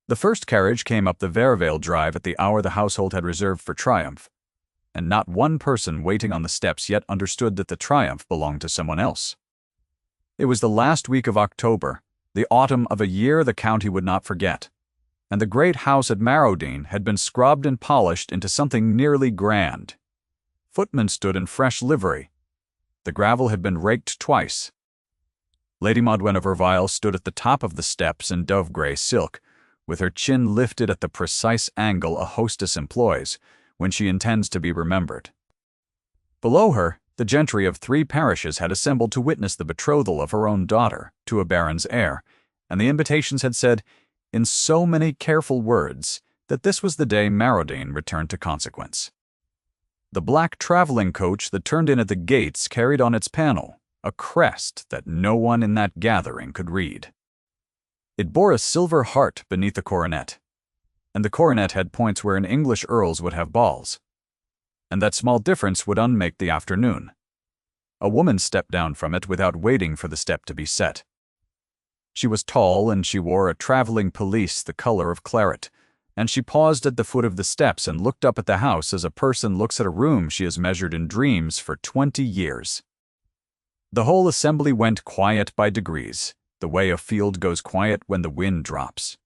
The first carriage came up the Vervale Drive at the hour the household had reserved for triumph, and not one person waiting on the steps yet understood that the triumph belonged to someone else. It was the last week of October, the autumn of a year the county would not forget, and the great house at Marrowdean had been scrubbed and polished into something nearly grand. Footmen stood in fresh livery. The gravel had been raked twice. Lady Modwenna Vervile stood at the top of the steps in dove-grey silk, with her chin lifted at the precise angle a hostess employs when she intends to be remembered. Below her, the gentry of 3 parishes had assembled to witness the betrothal of her own daughter to a baron's heir, and the invitations had said, in so many careful words, that this was the day Marrowdean returned to consequence. The black traveling coach that turned in at the gates carried on its panel a crest that no one in that gathering could read. It bore a silver heart beneath the coronet, and the coronet had points where an English earl's would have balls, and that small difference would unmake the afternoon. A woman stepped down from it without waiting for the step to be set. She was tall, and she wore a traveling pelisse the color of claret, and she paused at the foot of the steps and looked up at the house as a person looks at a room she has measured in dreams for 20 years. The whole assembly went quiet by degrees, the way a field goes quiet when the wind drops.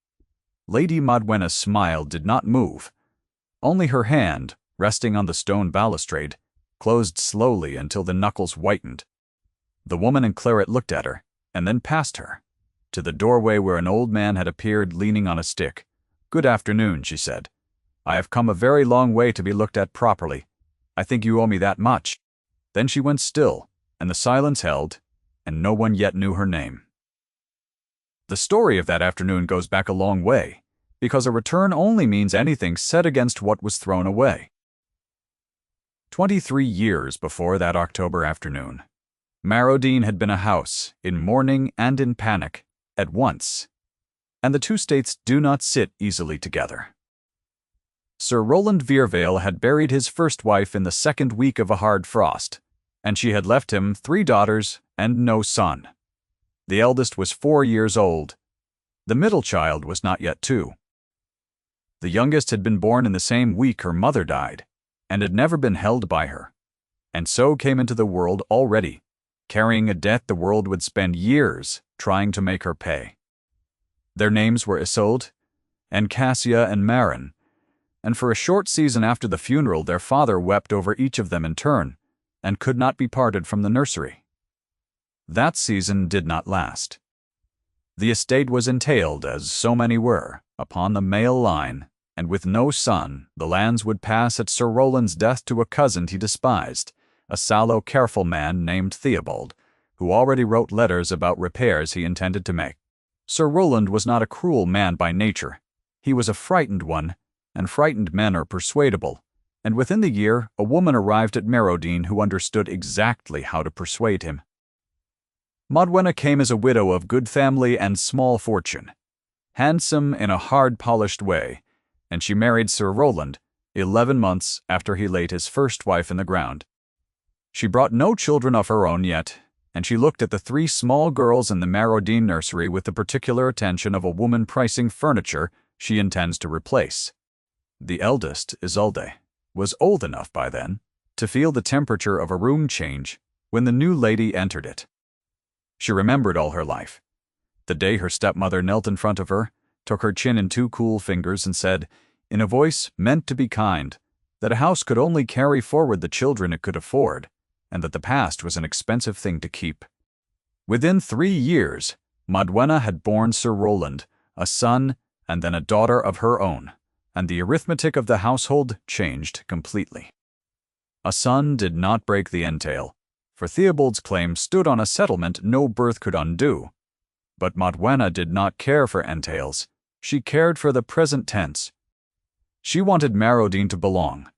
Lady Modwenna's smile did not move. Only her hand, resting on the stone balustrade, closed slowly until the knuckles whitened. The woman in claret looked at her, and then past her, to the doorway where an old man had appeared leaning on a stick. "Good afternoon," she said. "I have come a very long way to be looked at properly. I think you owe me that much." Then she went still, and the silence held, and no one yet knew her name. The story of that afternoon goes back a long way, because a return only means anything set against what was thrown away. 23 years before that October afternoon, Marrowdean had been a house, in mourning and in panic, at once, and the two states do not sit easily together. Sir Roland Vervale had buried his first wife in the second week of a hard frost, and she had left him 3 daughters and no son. The eldest was 4 years old. The middle child was not yet 2. The youngest had been born in the same week her mother died, and had never been held by her, and so came into the world already, carrying a debt the world would spend years trying to make her pay. Their names were Isolde, and Cassia and Marin, and for a short season after the funeral their father wept over each of them in turn, and could not be parted from the nursery. That season did not last. The estate was entailed, as so many were, upon the male line, and with no son, the lands would pass at Sir Roland's death to a cousin he despised, a sallow, careful man named Theobald, who already wrote letters about repairs he intended to make. Sir Roland was not a cruel man by nature. He was a frightened one, and frightened men are persuadable, and within the year a woman arrived at Marrowdean who understood exactly how to persuade him. Modwenna came as a widow of good family and small fortune, handsome in a hard-polished way, and she married Sir Roland 11 months after he laid his first wife in the ground. She brought no children of her own yet, and she looked at the 3 small girls in the Marrowdean nursery with the particular attention of a woman pricing furniture she intends to replace. The eldest, Isolde, was old enough by then to feel the temperature of a room change when the new lady entered it. She remembered all her life. The day her stepmother knelt in front of her, took her chin in 2 cool fingers and said, in a voice meant to be kind, that a house could only carry forward the children it could afford, and that the past was an expensive thing to keep. Within 3 years, Modwenna had borne Sir Roland, a son and then a daughter of her own, and the arithmetic of the household changed completely. A son did not break the entail, for Theobald's claim stood on a settlement no birth could undo. But Modwenna did not care for entails. She cared for the present tense. She wanted Marrowdean to belong,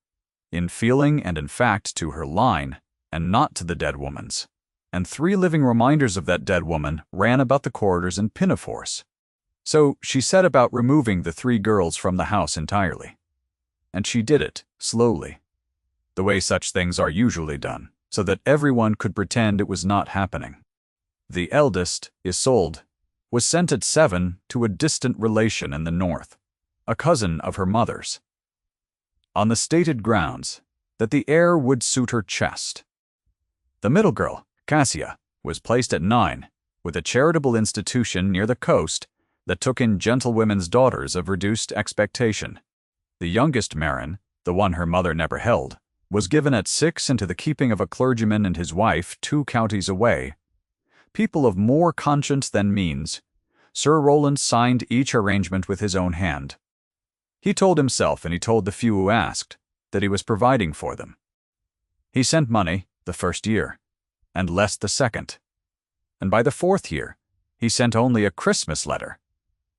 in feeling and in fact, to her line, and not to the dead woman's. And 3 living reminders of that dead woman ran about the corridors in pinafores. So she set about removing the 3 girls from the house entirely. And she did it, slowly, the way such things are usually done, so that everyone could pretend it was not happening. The eldest, Isolde, was sent at 7 to a distant relation in the north, a cousin of her mother's, on the stated grounds that the air would suit her chest. The middle girl, Cassia, was placed at 9 with a charitable institution near the coast that took in gentlewomen's daughters of reduced expectation. The youngest, Marin, the one her mother never held, was given at 6 into the keeping of a clergyman and his wife 2 counties away. People of more conscience than means, Sir Roland signed each arrangement with his own hand. He told himself, and he told the few who asked, that he was providing for them. He sent money the first year, and less the second. And by the 4th year, he sent only a Christmas letter,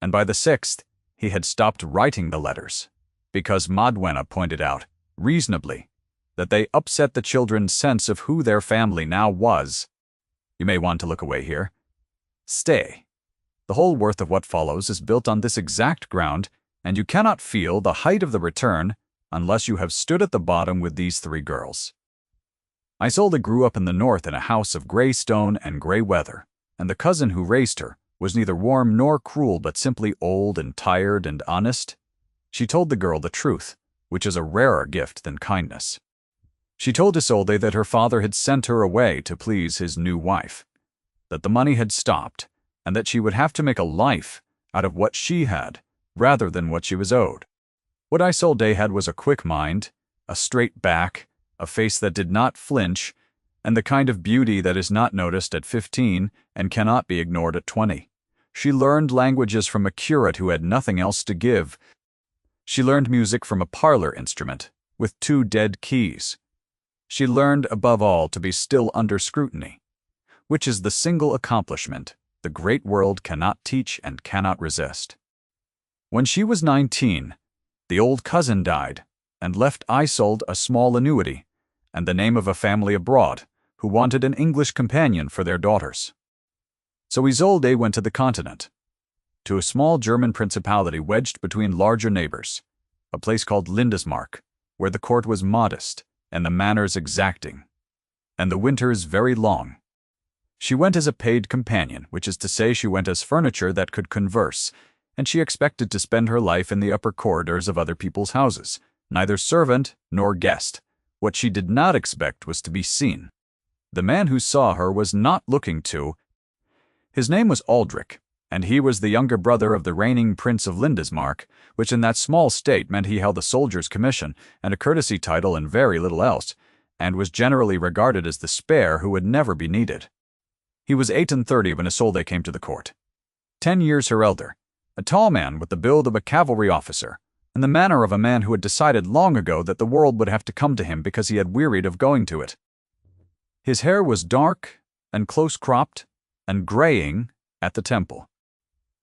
and by the 6th, he had stopped writing the letters, because Madwena pointed out, reasonably, that they upset the children's sense of who their family now was. You may want to look away here. Stay. The whole worth of what follows is built on this exact ground, and you cannot feel the height of the return unless you have stood at the bottom with these 3 girls. Isolde grew up in the north in a house of gray stone and gray weather, and the cousin who raised her was neither warm nor cruel but simply old and tired and honest. She told the girl the truth, which is a rarer gift than kindness. She told Isolde that her father had sent her away to please his new wife, that the money had stopped, and that she would have to make a life out of what she had, rather than what she was owed. What Isolde had was a quick mind, a straight back, a face that did not flinch, and the kind of beauty that is not noticed at 15 and cannot be ignored at 20. She learned languages from a curate who had nothing else to give. She learned music from a parlor instrument, with 2 dead keys. She learned, above all, to be still under scrutiny, which is the single accomplishment the great world cannot teach and cannot resist. When she was 19, the old cousin died and left Isolde a small annuity and the name of a family abroad who wanted an English companion for their daughters. So Isolde went to the continent, to a small German principality wedged between larger neighbors, a place called Lindismark, where the court was modest and the manners exacting, and the winters very long. She went as a paid companion, which is to say she went as furniture that could converse, and she expected to spend her life in the upper corridors of other people's houses, neither servant nor guest. What she did not expect was to be seen. The man who saw her was not looking to. His name was Aldrich, and he was the younger brother of the reigning Prince of Lindismark, which in that small state meant he held a soldier's commission and a courtesy title and very little else, and was generally regarded as the spare who would never be needed. He was 38 when Isolde came to the court, 10 years her elder, a tall man with the build of a cavalry officer, and the manner of a man who had decided long ago that the world would have to come to him because he had wearied of going to it. His hair was dark and close-cropped and graying at the temple.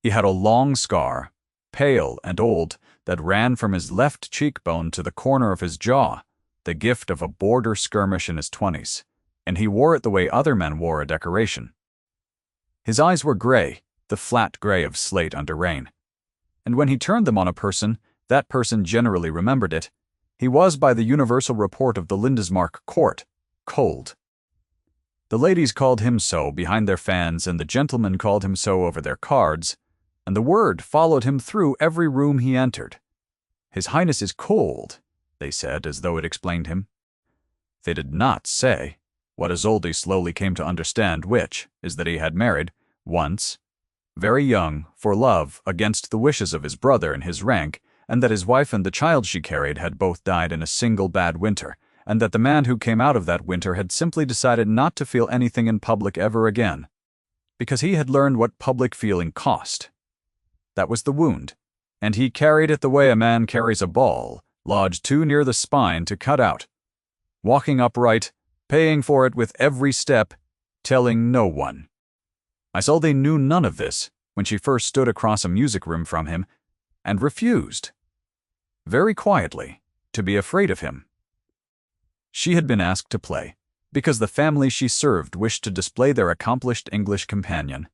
He had a long scar, pale and old, that ran from his left cheekbone to the corner of his jaw, the gift of a border skirmish in his 20s, and he wore it the way other men wore a decoration. His eyes were gray, the flat gray of slate under rain, and when he turned them on a person, that person generally remembered it. He was, by the universal report of the Lindismark court, cold. The ladies called him so behind their fans, and the gentlemen called him so over their cards, and the word followed him through every room he entered. His Highness is cold, they said, as though it explained him. They did not say, what Isolde slowly came to understand, which is that he had married, once, very young, for love, against the wishes of his brother and his rank, and that his wife and the child she carried had both died in a single bad winter, and that the man who came out of that winter had simply decided not to feel anything in public ever again, because he had learned what public feeling cost. That was the wound, and he carried it the way a man carries a ball, lodged too near the spine to cut out, walking upright, paying for it with every step, telling no one. Isolde knew none of this when she first stood across a music room from him, and refused, very quietly, to be afraid of him. She had been asked to play, because the family she served wished to display their accomplished English companion,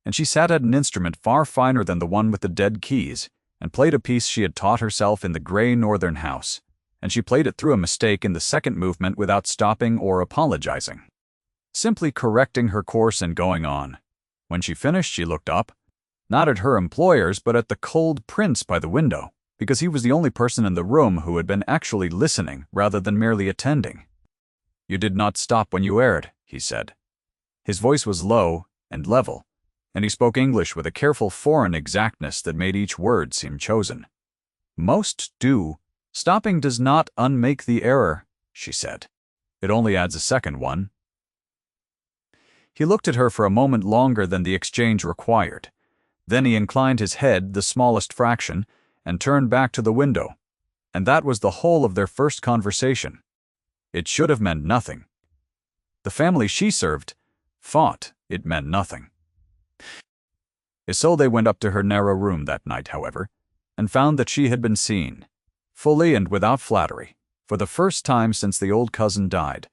and she sat at an instrument far finer than the one with the dead keys, and played a piece she had taught herself in the grey northern house, and she played it through a mistake in the second movement without stopping or apologizing, simply correcting her course and going on. When she finished, she looked up, not at her employers but at the cold prince by the window, because he was the only person in the room who had been actually listening rather than merely attending. "You did not stop when you erred," he said. His voice was low and level, and he spoke English with a careful foreign exactness that made each word seem chosen. "Most do. Stopping does not unmake the error," she said. "It only adds a second one." He looked at her for a moment longer than the exchange required. Then he inclined his head the smallest fraction and turned back to the window, and that was the whole of their first conversation. It should have meant nothing. The family she served thought it meant nothing. So they went up to her narrow room that night, however, and found that she had been seen, fully and without flattery, for the first time since the old cousin died,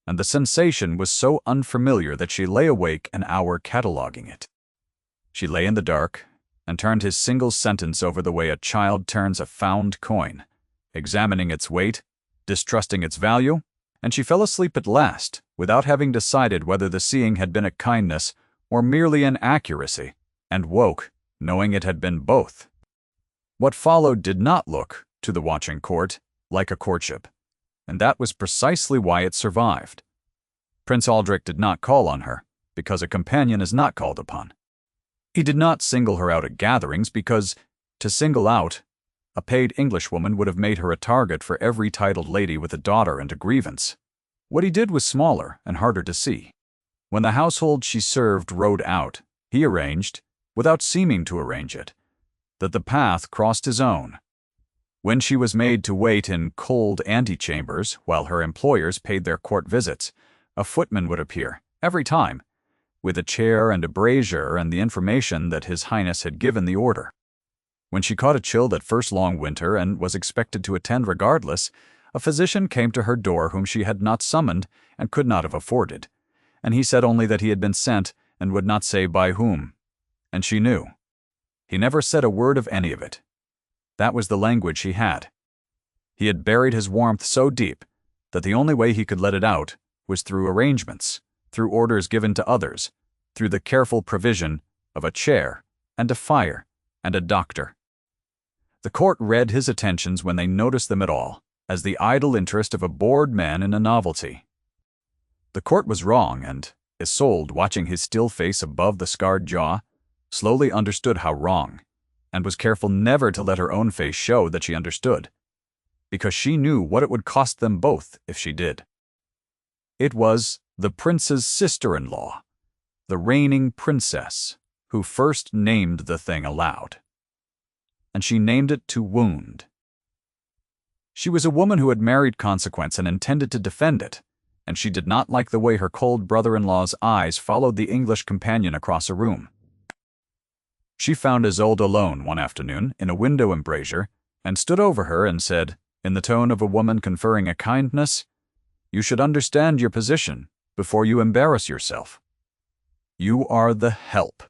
and the sensation was so unfamiliar that she lay awake an hour cataloguing it. She lay in the dark and turned his single sentence over the way a child turns a found coin, examining its weight, distrusting its value, and she fell asleep at last without having decided whether the seeing had been a kindness or merely an accuracy, and woke knowing it had been both. What followed did not look, to the watching court, like a courtship, and that was precisely why it survived. Prince Aldrich did not call on her, because a companion is not called upon. He did not single her out at gatherings, because, to single out, a paid Englishwoman would have made her a target for every titled lady with a daughter and a grievance. What he did was smaller and harder to see. When the household she served rode out, he arranged, without seeming to arrange it, that the path crossed his own. When she was made to wait in cold antechambers while her employers paid their court visits, a footman would appear, every time, with a chair and a brazier and the information that His Highness had given the order. When she caught a chill that first long winter and was expected to attend regardless, a physician came to her door whom she had not summoned and could not have afforded, and he said only that he had been sent and would not say by whom. And she knew. He never said a word of any of it. That was the language he had. He had buried his warmth so deep that the only way he could let it out was through arrangements, through orders given to others, through the careful provision of a chair and a fire and a doctor. The court read his attentions when they noticed them at all, as the idle interest of a bored man in a novelty. The court was wrong, and Isolde, watching his still face above the scarred jaw, slowly understood how wrong, and was careful never to let her own face show that she understood, because she knew what it would cost them both if she did. It was the prince's sister-in-law, the reigning princess, who first named the thing aloud. And she named it to wound. She was a woman who had married Consequence and intended to defend it, and she did not like the way her cold brother-in-law's eyes followed the English companion across a room. She found Isolde alone one afternoon in a window embrasure and stood over her and said, in the tone of a woman conferring a kindness, "You should understand your position before you embarrass yourself. You are the help.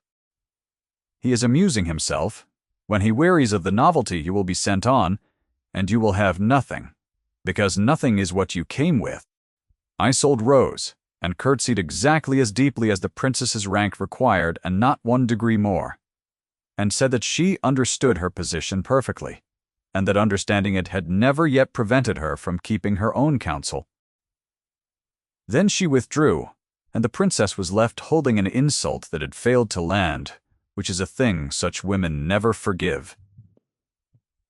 He is amusing himself. When he wearies of the novelty, you will be sent on, and you will have nothing, because nothing is what you came with." Isolde rose and curtsied exactly as deeply as the princess's rank required and not 1 degree more, and said that she understood her position perfectly, and that understanding it had never yet prevented her from keeping her own counsel. Then she withdrew, and the princess was left holding an insult that had failed to land, which is a thing such women never forgive.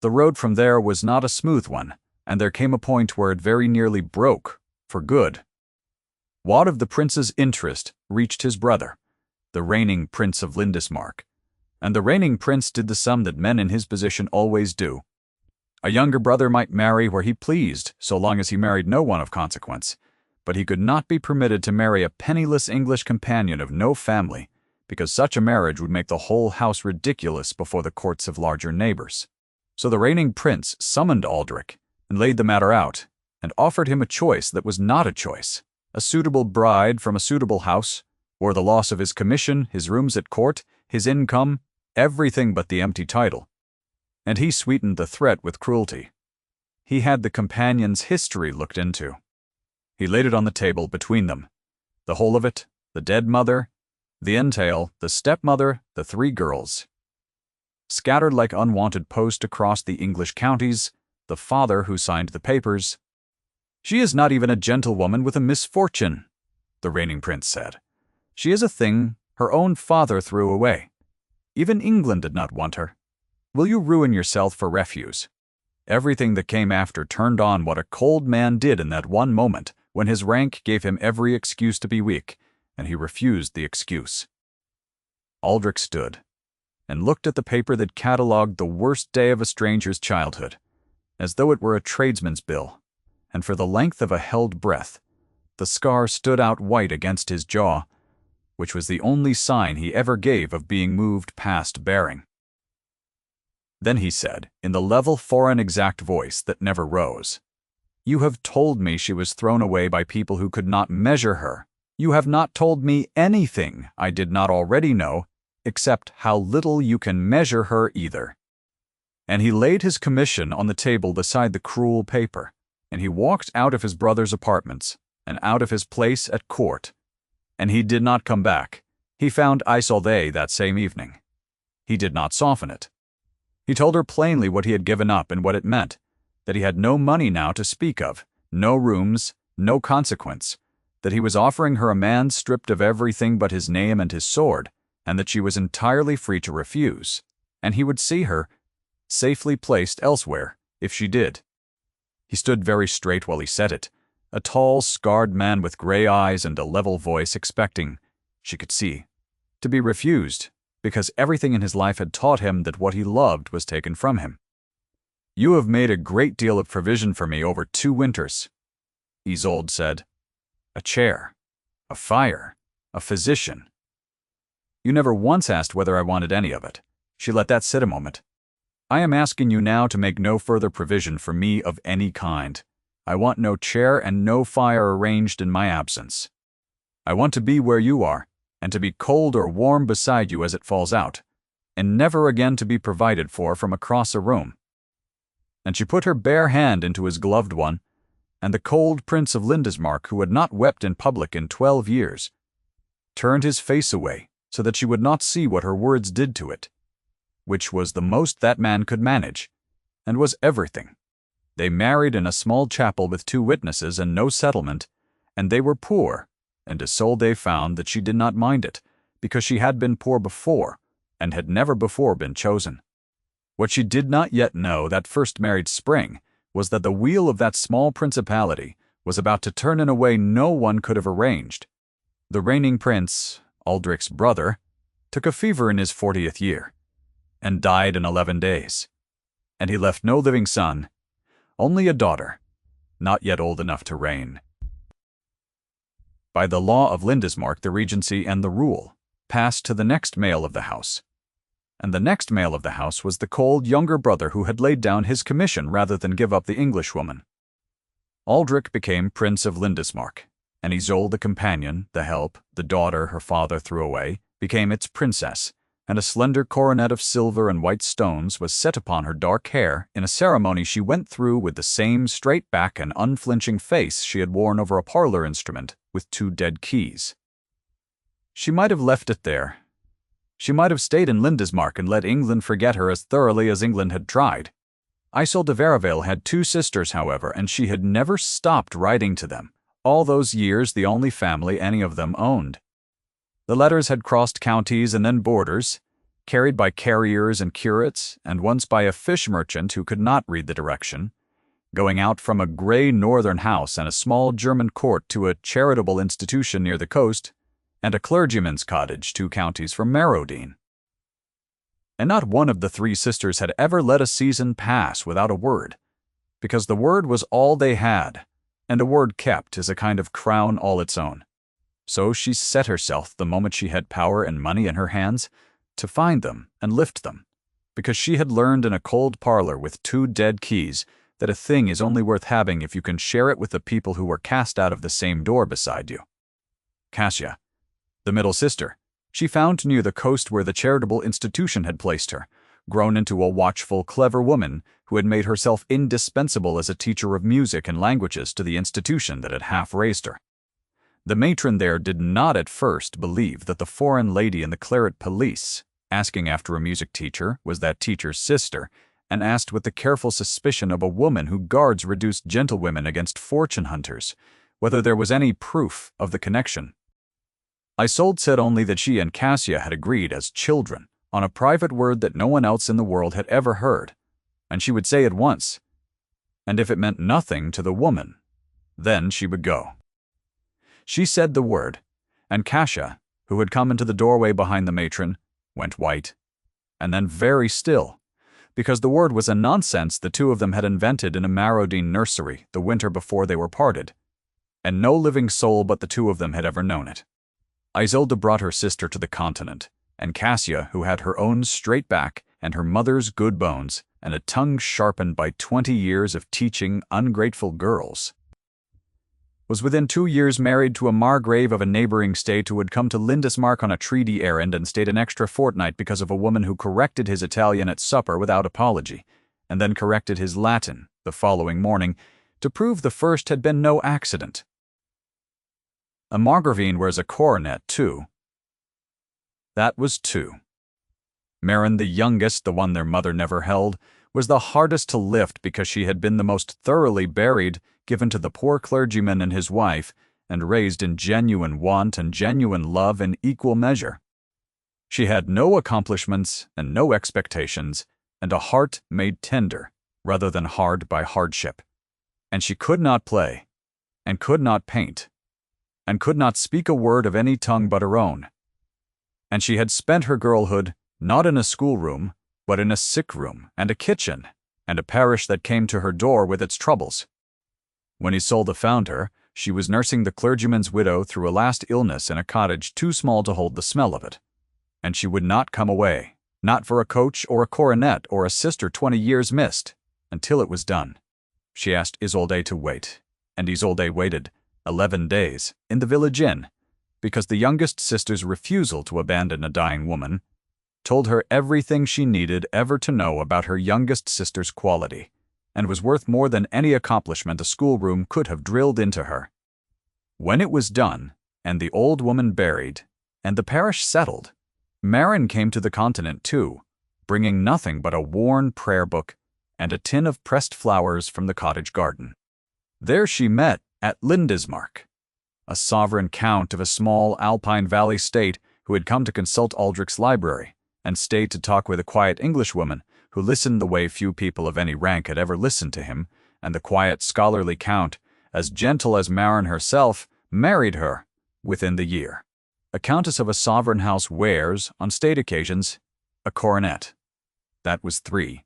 The road from there was not a smooth one, and there came a point where it very nearly broke, for good. Wad of the prince's interest reached his brother, the reigning prince of Lindismark, and the reigning prince did the sum that men in his position always do. A younger brother might marry where he pleased, so long as he married no one of consequence, but he could not be permitted to marry a penniless English companion of no family, because such a marriage would make the whole house ridiculous before the courts of larger neighbors. So the reigning prince summoned Aldrich and laid the matter out, and offered him a choice that was not a choice, a suitable bride from a suitable house, or the loss of his commission, his rooms at court, his income, everything but the empty title. And he sweetened the threat with cruelty. He had the companion's history looked into. He laid it on the table between them, the whole of it, the dead mother, the entail, the stepmother, the 3 girls, scattered like unwanted post across the English counties, the father who signed the papers. "She is not even a gentlewoman with a misfortune," the reigning prince said. "She is a thing her own father threw away. Even England did not want her. Will you ruin yourself for refuse?" Everything that came after turned on what a cold man did in that one moment when his rank gave him every excuse to be weak, and he refused the excuse. Aldrich stood and looked at the paper that catalogued the worst day of a stranger's childhood, as though it were a tradesman's bill, and for the length of a held breath, the scar stood out white against his jaw, which was the only sign he ever gave of being moved past bearing. Then he said, in the level, foreign, exact voice that never rose, "You have told me she was thrown away by people who could not measure her. You have not told me anything I did not already know, except how little you can measure her either." And he laid his commission on the table beside the cruel paper, and he walked out of his brother's apartments and out of his place at court. And he did not come back. He found Isolde that same evening. He did not soften it. He told her plainly what he had given up and what it meant, that he had no money now to speak of, no rooms, no consequence, that he was offering her a man stripped of everything but his name and his sword, and that she was entirely free to refuse, and he would see her safely placed elsewhere if she did. He stood very straight while he said it, a tall, scarred man with gray eyes and a level voice, expecting, she could see, to be refused, because everything in his life had taught him that what he loved was taken from him. "You have made a great deal of provision for me over 2 winters," Isolde said. "A chair, a fire, a physician. You never once asked whether I wanted any of it." She let that sit a moment. "I am asking you now to make no further provision for me of any kind. I want no chair and no fire arranged in my absence. I want to be where you are, and to be cold or warm beside you as it falls out, and never again to be provided for from across a room." And she put her bare hand into his gloved one, and the cold Prince of Lindismark, who had not wept in public in 12 years, turned his face away so that she would not see what her words did to it, which was the most that man could manage, and was everything. They married in a small chapel with 2 witnesses and no settlement, and they were poor, and Isolde found that she did not mind it, because she had been poor before, and had never before been chosen. What she did not yet know that first married spring was that the wheel of that small principality was about to turn in a way no one could have arranged. The reigning prince, Aldrich's brother, took a fever in his 40th year, and died in 11 days, and he left no living son, only a daughter, not yet old enough to reign. By the law of Lindismark, the regency and the rule passed to the next male of the house, and the next male of the house was the cold younger brother who had laid down his commission rather than give up the Englishwoman. Aldrich became Prince of Lindismark, and Isolde, the companion, the help, the daughter her father threw away, became its princess, and a slender coronet of silver and white stones was set upon her dark hair in a ceremony she went through with the same straight back and unflinching face she had worn over a parlor instrument with 2 dead keys. She might have left it there. She might have stayed in Lindismark and let England forget her as thoroughly as England had tried. Isolde de Varivale had 2 sisters, however, and she had never stopped writing to them, all those years the only family any of them owned. The letters had crossed counties and then borders, carried by carriers and curates, and once by a fish merchant who could not read the direction, going out from a gray northern house and a small German court to a charitable institution near the coast, and a clergyman's cottage 2 counties from Marrowdean. And not one of the 3 sisters had ever let a season pass without a word, because the word was all they had, and a word kept is a kind of crown all its own. So she set herself, the moment she had power and money in her hands, to find them and lift them, because she had learned in a cold parlor with 2 dead keys that a thing is only worth having if you can share it with the people who were cast out of the same door beside you. Cassia, the middle sister, she found near the coast where the charitable institution had placed her, grown into a watchful, clever woman who had made herself indispensable as a teacher of music and languages to the institution that had half raised her. The matron there did not at first believe that the foreign lady in the claret pelisse asking after a music teacher was that teacher's sister, and asked with the careful suspicion of a woman who guards reduced gentlewomen against fortune hunters, whether there was any proof of the connection. Isolde said only that she and Cassia had agreed as children on a private word that no one else in the world had ever heard, and she would say it once, and if it meant nothing to the woman, then she would go. She said the word, and Cassia, who had come into the doorway behind the matron, went white, and then very still, because the word was a nonsense the two of them had invented in a Marrodine nursery the winter before they were parted, and no living soul but the two of them had ever known it. Isolde brought her sister to the continent, and Cassia, who had her own straight back and her mother's good bones and a tongue sharpened by 20 years of teaching ungrateful girls, was within 2 years married to a margrave of a neighboring state who had come to Lindismark on a treaty errand and stayed an extra fortnight because of a woman who corrected his Italian at supper without apology, and then corrected his Latin the following morning to prove the first had been no accident. A margravine wears a coronet, too. That was 2. Marin, the youngest, the one their mother never held, was the hardest to lift because she had been the most thoroughly buried, given to the poor clergyman and his wife, and raised in genuine want and genuine love in equal measure. She had no accomplishments and no expectations, and a heart made tender rather than hard by hardship. And she could not play, and could not paint, and could not speak a word of any tongue but her own. And she had spent her girlhood not in a schoolroom, but in a sick room and a kitchen, and a parish that came to her door with its troubles. When Isolde found her, she was nursing the clergyman's widow through a last illness in a cottage too small to hold the smell of it. And she would not come away, not for a coach or a coronet or a sister 20 years missed, until it was done. She asked Isolde to wait, and Isolde waited 11 days in the village inn, because the youngest sister's refusal to abandon a dying woman told her everything she needed ever to know about her youngest sister's quality, and was worth more than any accomplishment a schoolroom could have drilled into her. When it was done, and the old woman buried, and the parish settled, Marin came to the continent too, bringing nothing but a worn prayer book and a tin of pressed flowers from the cottage garden. There she met, at Lindismark, a sovereign count of a small Alpine Valley state who had come to consult Aldrich's library, and stayed to talk with a quiet Englishwoman who listened the way few people of any rank had ever listened to him, and the quiet scholarly count, as gentle as Marin herself, married her within the year. A countess of a sovereign house wears, on state occasions, a coronet. That was 3.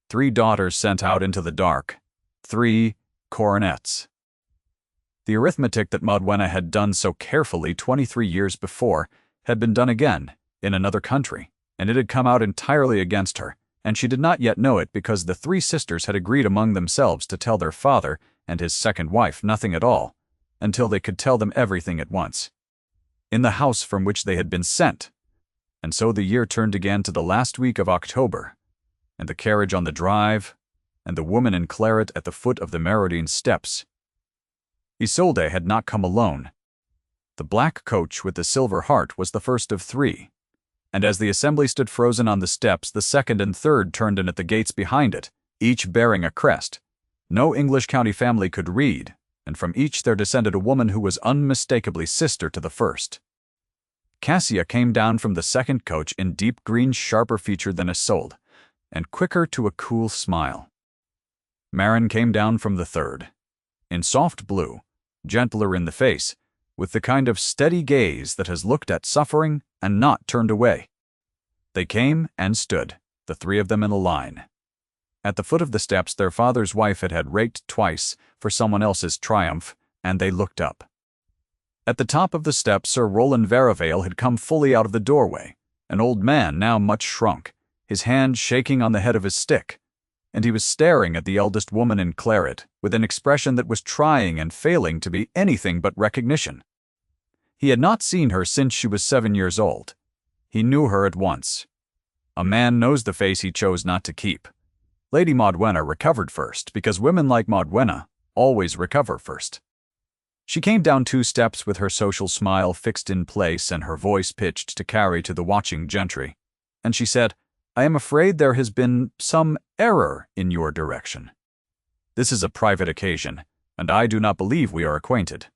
3 daughters sent out into the dark. 3 coronets. The arithmetic that Modwenna had done so carefully 23 years before had been done again, in another country, and it had come out entirely against her, and she did not yet know it because the 3 sisters had agreed among themselves to tell their father and his second wife nothing at all, until they could tell them everything at once, in the house from which they had been sent. And so the year turned again to the last week of October, and the carriage on the drive, and the woman in claret at the foot of the Marrodine steps. Isolde had not come alone. The black coach with the silver heart was the first of 3, and as the assembly stood frozen on the steps, the second and third turned in at the gates behind it, each bearing a crest. No English county family could read, and from each there descended a woman who was unmistakably sister to the first. Cassia came down from the second coach in deep green, sharper featured than Isolde, and quicker to a cool smile. Marin came down from the third, in soft blue, gentler in the face, with the kind of steady gaze that has looked at suffering and not turned away. They came and stood, the 3 of them in a line. At the foot of the steps their father's wife had raked twice for someone else's triumph, and they looked up. At the top of the steps Sir Roland Verivail had come fully out of the doorway, an old man now much shrunk, his hand shaking on the head of his stick, and he was staring at the eldest woman in claret with an expression that was trying and failing to be anything but recognition. He had not seen her since she was 7 years old. He knew her at once. A man knows the face he chose not to keep. Lady Modwenna recovered first, because women like Modwenna always recover first. She came down 2 steps with her social smile fixed in place and her voice pitched to carry to the watching gentry, and she said, "I am afraid there has been some error in your direction. This is a private occasion, and I do not believe we are acquainted."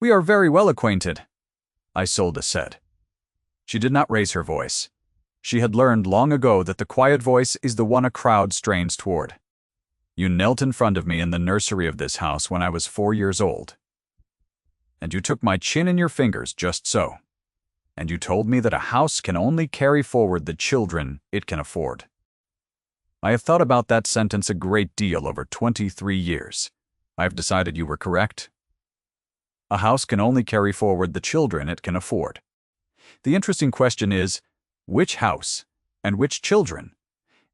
"We are very well acquainted," Isolde said. She did not raise her voice. She had learned long ago that the quiet voice is the one a crowd strains toward. "You knelt in front of me in the nursery of this house when I was 4 years old. And you took my chin in your fingers just so. And you told me that a house can only carry forward the children it can afford. I have thought about that sentence a great deal over 23 years. I have decided you were correct. A house can only carry forward the children it can afford. The interesting question is, which house and which children,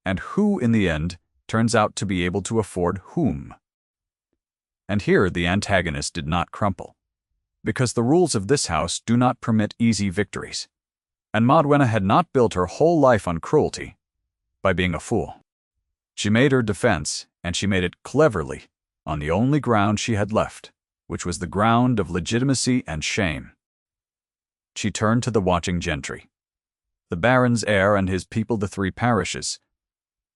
and who in the end turns out to be able to afford whom?" And here the antagonist did not crumple, because the rules of this house do not permit easy victories, and Modwenna had not built her whole life on cruelty by being a fool. She made her defense, and she made it cleverly, on the only ground she had left, which was the ground of legitimacy and shame. She turned to the watching gentry, the Baron's heir and his people the 3 parishes,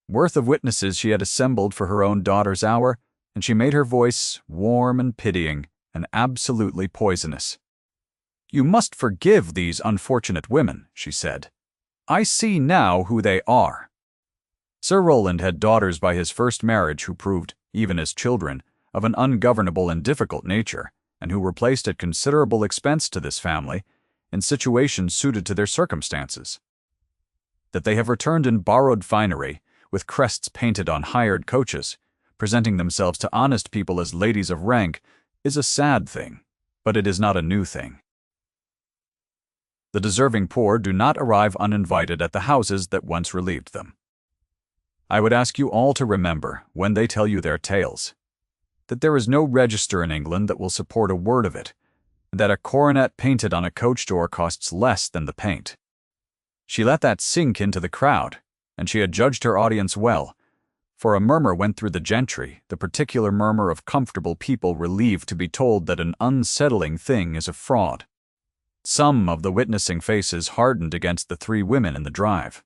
worth of witnesses she had assembled for her own daughter's hour, and she made her voice warm and pitying and absolutely poisonous. "You must forgive these unfortunate women," she said. "I see now who they are." Sir Roland had daughters by his first marriage who proved, even as children, of an ungovernable and difficult nature, and who were placed at considerable expense to this family, in situations suited to their circumstances. That they have returned in borrowed finery, with crests painted on hired coaches, presenting themselves to honest people as ladies of rank, is a sad thing, but it is not a new thing. The deserving poor do not arrive uninvited at the houses that once relieved them. I would ask you all to remember, when they tell you their tales, that there is no register in England that will support a word of it, and that a coronet painted on a coach door costs less than the paint. She let that sink into the crowd, and she had judged her audience well, for a murmur went through the gentry, the particular murmur of comfortable people relieved to be told that an unsettling thing is a fraud. Some of the witnessing faces hardened against the 3 women in the drive.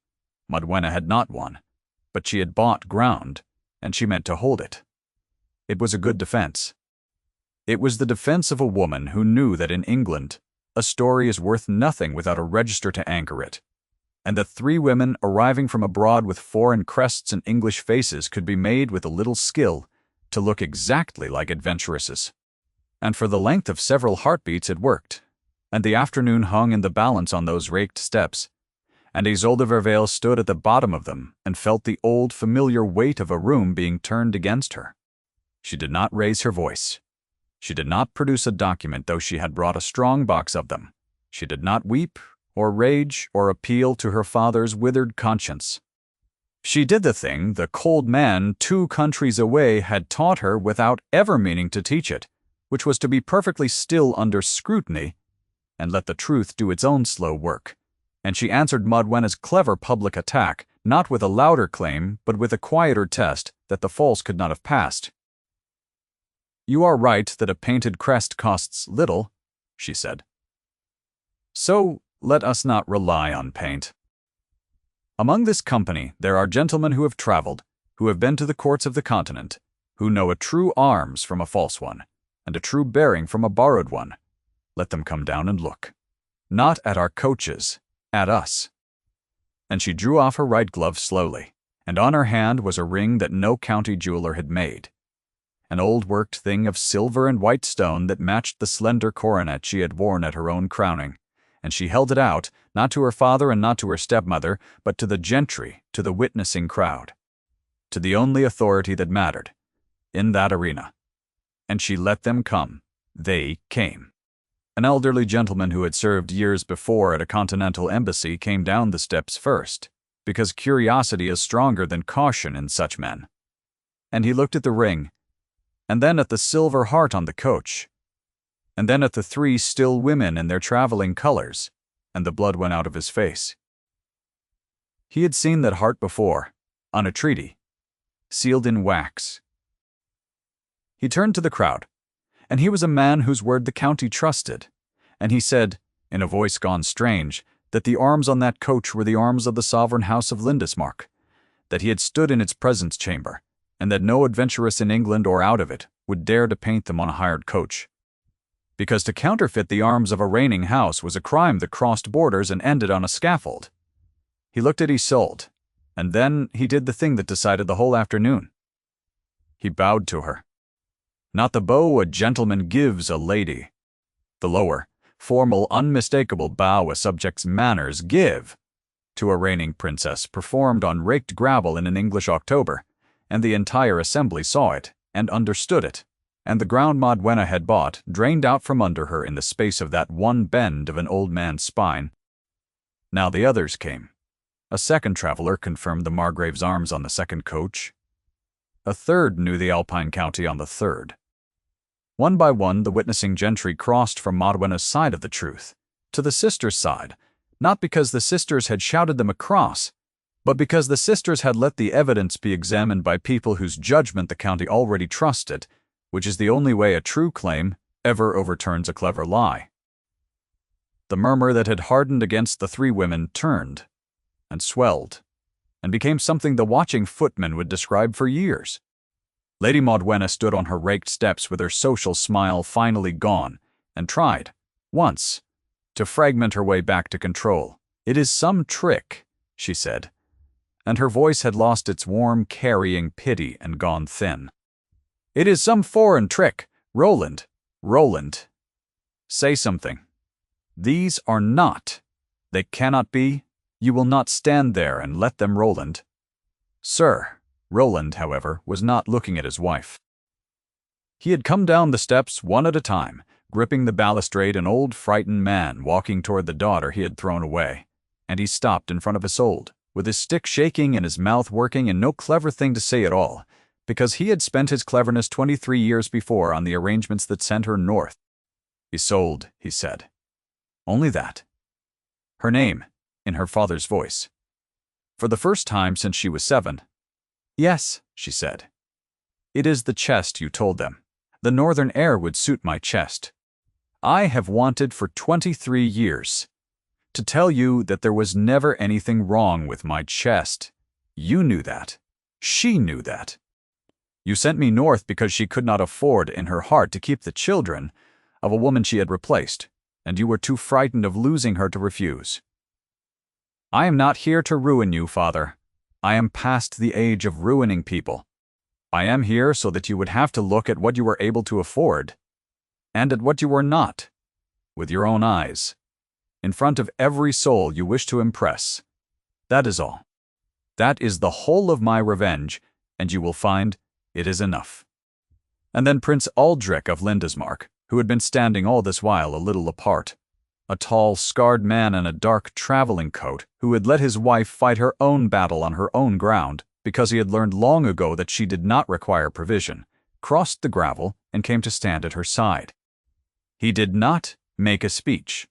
Modwenna had not one, but she had bought ground, and she meant to hold it. It was a good defense. It was the defense of a woman who knew that in England a story is worth nothing without a register to anchor it, and that 3 women arriving from abroad with foreign crests and English faces could be made with a little skill to look exactly like adventuresses. And for the length of several heartbeats it worked, and the afternoon hung in the balance on those raked steps, and Isolde Vervail stood at the bottom of them and felt the old familiar weight of a room being turned against her. She did not raise her voice. She did not produce a document, though she had brought a strong box of them. She did not weep, or rage, or appeal to her father's withered conscience. She did the thing the cold man 2 countries away had taught her without ever meaning to teach it, which was to be perfectly still under scrutiny and let the truth do its own slow work. And she answered Modwenna's clever public attack, not with a louder claim, but with a quieter test that the false could not have passed. "You are right that a painted crest costs little," she said. "So let us not rely on paint. Among this company there are gentlemen who have traveled, who have been to the courts of the continent, who know a true arms from a false one, and a true bearing from a borrowed one. Let them come down and look. Not at our coaches, at us." And she drew off her right glove slowly, and on her hand was a ring that no county jeweler had made, an old worked thing of silver and white stone that matched the slender coronet she had worn at her own crowning, and she held it out, not to her father and not to her stepmother, but to the gentry, to the witnessing crowd, to the only authority that mattered, in that arena. And she let them come. They came. An elderly gentleman who had served years before at a continental embassy came down the steps first, because curiosity is stronger than caution in such men. And he looked at the ring, and then at the silver heart on the coach, and then at the 3 still women in their traveling colors, and the blood went out of his face. He had seen that heart before, on a treaty, sealed in wax. He turned to the crowd, and he was a man whose word the county trusted. And he said, in a voice gone strange, that the arms on that coach were the arms of the sovereign house of Lindismark, that he had stood in its presence chamber, and that no adventuress in England or out of it would dare to paint them on a hired coach. Because to counterfeit the arms of a reigning house was a crime that crossed borders and ended on a scaffold. He looked at Isolde, and then he did the thing that decided the whole afternoon. He bowed to her. Not the bow a gentleman gives a lady. The lower, formal, unmistakable bow a subject's manners give to a reigning princess performed on raked gravel in an English October, and the entire assembly saw it and understood it, and the ground Modwenna had bought drained out from under her in the space of that one bend of an old man's spine. Now the others came. A second traveler confirmed the Margrave's arms on the second coach. A third knew the Alpine county on the third. One by one the witnessing gentry crossed from Modwenna's side of the truth to the sisters' side, not because the sisters had shouted them across, but because the sisters had let the evidence be examined by people whose judgment the county already trusted, which is the only way a true claim ever overturns a clever lie. The murmur that had hardened against the three women turned and swelled and became something the watching footmen would describe for years. Lady Modwenna stood on her raked steps with her social smile finally gone and tried, once, to fragment her way back to control. "It is some trick," she said, and her voice had lost its warm, carrying pity and gone thin. "It is some foreign trick. Roland, Roland, say something. These are not. They cannot be. You will not stand there and let them, Roland." Sir Roland, however, was not looking at his wife. He had come down the steps one at a time, gripping the balustrade, an old frightened man walking toward the daughter he had thrown away, and he stopped in front of Isolde, with his stick shaking and his mouth working and no clever thing to say at all, because he had spent his cleverness 23 years before on the arrangements that sent her north. "Isolde," he said. Only that. Her name, in her father's voice. For the first time since she was 7. "Yes," she said. "It is the chest you told them. The northern air would suit my chest. I have wanted for 23 years to tell you that there was never anything wrong with my chest. You knew that. She knew that. You sent me north because she could not afford in her heart to keep the children of a woman she had replaced, and you were too frightened of losing her to refuse. I am not here to ruin you, father. I am past the age of ruining people. I am here so that you would have to look at what you were able to afford, and at what you were not, with your own eyes, in front of every soul you wish to impress. That is all. That is the whole of my revenge, and you will find it is enough." And then Prince Aldrich of Lindismark, who had been standing all this while a little apart, a tall, scarred man in a dark traveling coat who had let his wife fight her own battle on her own ground because he had learned long ago that she did not require provision, crossed the gravel and came to stand at her side. He did not make a speech.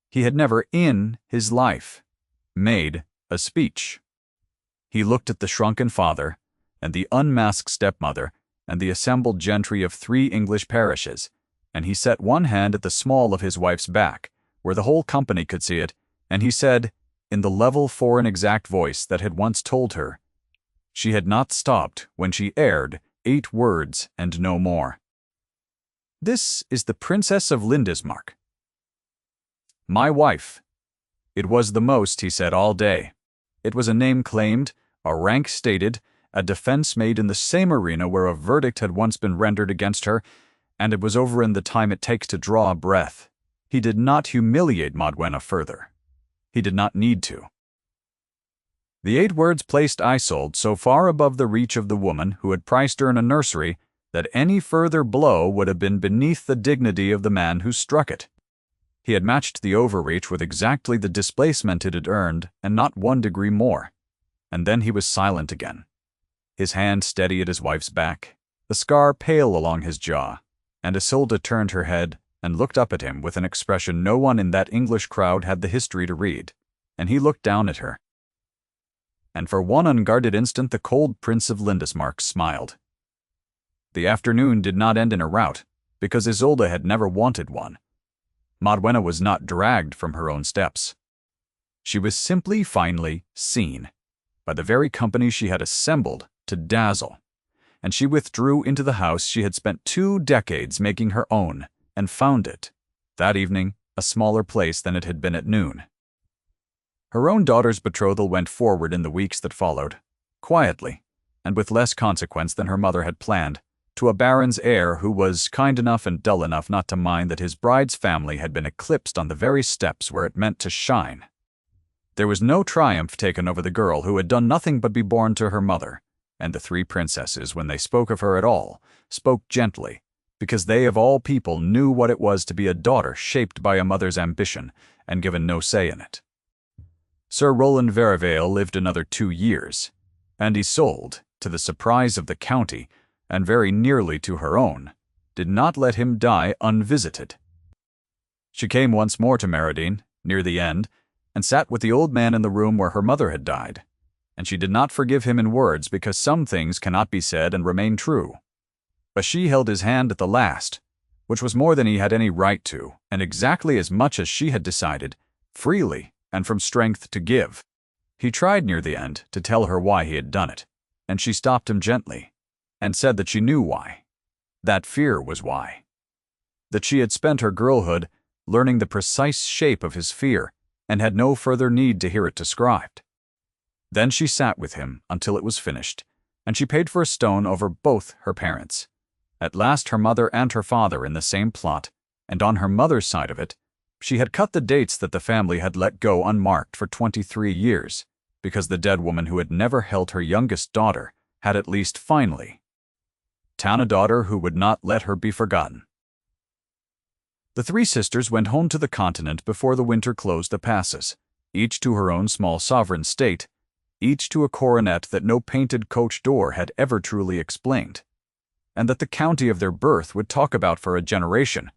He had never in his life made a speech. He looked at the shrunken father and the unmasked stepmother and the assembled gentry of 3 English parishes, and he set one hand at the small of his wife's back, where the whole company could see it, and he said, in the level foreign exact voice that had once told her she had not stopped when she erred 8 words and no more. "This is the Princess of Lindismark. My wife. It was the most he said all day. It was a name claimed, a rank stated, a defense made in the same arena where a verdict had once been rendered against her, and it was over in the time it takes to draw a breath. He did not humiliate Modwenna further. He did not need to." The 8 words placed Isolde so far above the reach of the woman who had priced her in a nursery that any further blow would have been beneath the dignity of the man who struck it. He had matched the overreach with exactly the displacement it had earned, and not 1 degree more. And then he was silent again, his hand steady at his wife's back, the scar pale along his jaw, and Isolde turned her head and looked up at him with an expression no one in that English crowd had the history to read, and he looked down at her. And for one unguarded instant the cold Prince of Lindismark smiled. The afternoon did not end in a rout, because Isolde had never wanted one. Modwena was not dragged from her own steps. She was simply finally seen by the very company she had assembled to dazzle, and she withdrew into the house she had spent 2 decades making her own, and found it, that evening, a smaller place than it had been at noon. Her own daughter's betrothal went forward in the weeks that followed, quietly, and with less consequence than her mother had planned, to a baron's heir who was kind enough and dull enough not to mind that his bride's family had been eclipsed on the very steps where it meant to shine. There was no triumph taken over the girl who had done nothing but be born to her mother, and the 3 princesses, when they spoke of her at all, spoke gently, because they of all people knew what it was to be a daughter shaped by a mother's ambition and given no say in it. Sir Roland Verivail lived another 2 years, and Isolde, to the surprise of the county, and very nearly to her own, did not let him die unvisited. She came once more to Maradine, near the end, and sat with the old man in the room where her mother had died, and she did not forgive him in words because some things cannot be said and remain true. But she held his hand at the last, which was more than he had any right to, and exactly as much as she had decided, freely and from strength to give. He tried near the end to tell her why he had done it, and she stopped him gently, and said that she knew why. That fear was why. That she had spent her girlhood learning the precise shape of his fear, and had no further need to hear it described. Then she sat with him until it was finished, and she paid for a stone over both her parents. At last her mother and her father in the same plot, and on her mother's side of it, she had cut the dates that the family had let go unmarked for 23 years, because the dead woman who had never held her youngest daughter had at least finally town a daughter who would not let her be forgotten. The 3 sisters went home to the continent before the winter closed the passes, each to her own small sovereign state, each to a coronet that no painted coach door had ever truly explained, and that the county of their birth would talk about for a generation.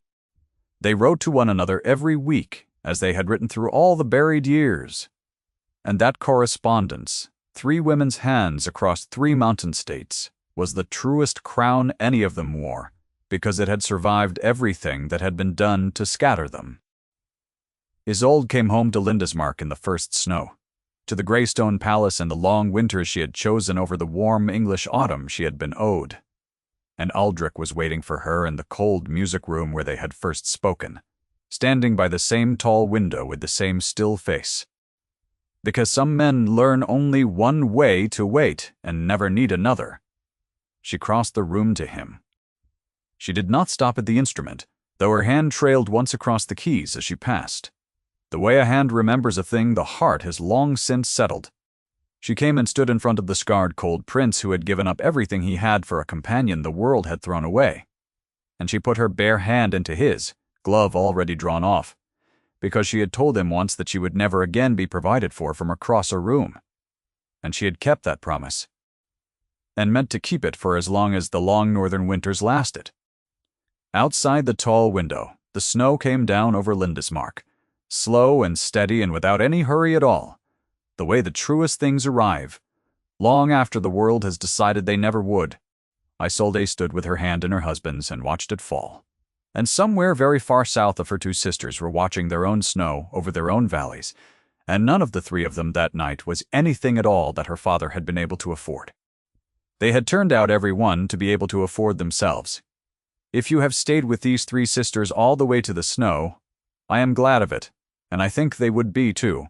They wrote to one another every week, as they had written through all the buried years. And that correspondence, 3 women's hands across 3 mountain states, was the truest crown any of them wore, because it had survived everything that had been done to scatter them. Isolde came home to Lindismark in the first snow, to the Greystone Palace and the long winters she had chosen over the warm English autumn she had been owed. And Aldrich was waiting for her in the cold music room where they had first spoken, standing by the same tall window with the same still face. Because some men learn only one way to wait and never need another. She crossed the room to him. She did not stop at the instrument, though her hand trailed once across the keys as she passed. The way a hand remembers a thing the heart has long since settled. She came and stood in front of the scarred cold prince who had given up everything he had for a companion the world had thrown away. And she put her bare hand into his, glove already drawn off, because she had told him once that she would never again be provided for from across a room. And she had kept that promise, and meant to keep it for as long as the long northern winters lasted. Outside the tall window, the snow came down over Lindismark, slow and steady and without any hurry at all, the way the truest things arrive, long after the world has decided they never would. Isolde stood with her hand in her husband's and watched it fall. And somewhere very far south of her 2 sisters were watching their own snow over their own valleys, and none of the 3 of them that night was anything at all that her father had been able to afford. They had turned out every one to be able to afford themselves. If you have stayed with these 3 sisters all the way to the snow, I am glad of it, and I think they would be too.